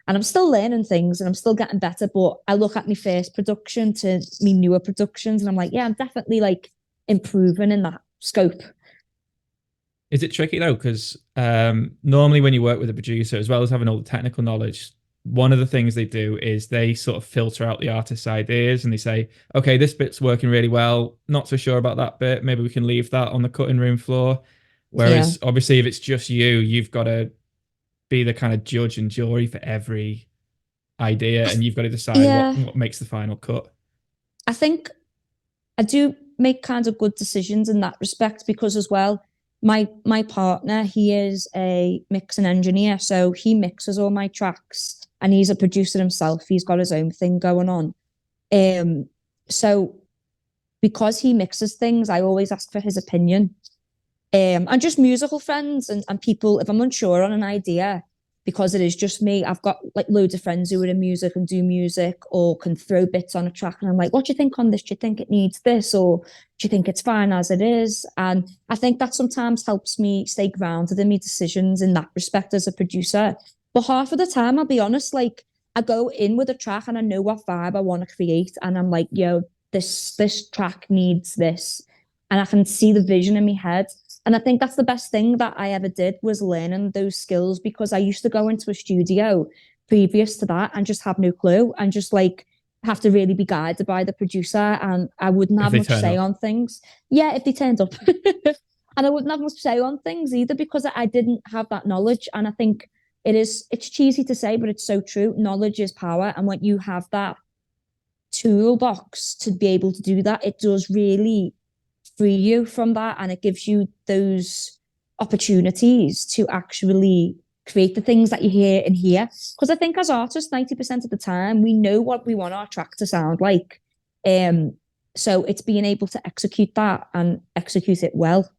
And I'm still learning things and I'm still getting better. But I look at my first production to me newer productions and I'm like, yeah, I'm definitely like improving in that scope. Is it tricky though? Because normally when you work with a producer, as well as having all the technical knowledge, one of the things they do is they sort of filter out the artist's ideas and they say, okay, this bit's working really well. Not so sure about that bit. Maybe we can leave that on the cutting room floor. Yeah. Whereas obviously if it's just you, you've got to be the kind of judge and jury for every idea and you've got to decide Yeah. what makes the final cut. I think I do make kind of good decisions in that respect because as well, my partner, he is a mixing engineer, so he mixes all my tracks and he's a producer himself. He's got his own thing going on. So because he mixes things, I always ask for his opinion. And just musical friends and people, if I'm unsure on an idea, because it is just me, I've got like loads of friends who are in music and do music or can throw bits on a track. And I'm like, what do you think on this? Do you think it needs this? Or do you think it's fine as it is? And I think that sometimes helps me stay grounded in my decisions in that respect as a producer. But half of the time, I'll be honest, like I go in with a track and I know what vibe I want to create. And I'm like, yo, this track needs this. And I can see the vision in my head. And I think that's the best thing that I ever did was learning those skills because I used to go into a studio previous to that and just have no clue and just like have to really be guided by the producer and I wouldn't If have they much turn say up. on things. Yeah, if they turned up. And I wouldn't have much say on things either because I didn't have that knowledge. And I think it's cheesy to say, but it's so true. Knowledge is power. And when you have that toolbox to be able to do that, it does really free you from that and it gives you those opportunities to actually create the things that you hear in here. Because I think as artists, 90% of the time, we know what we want our track to sound like. Um, so it's being able to execute that and execute it well.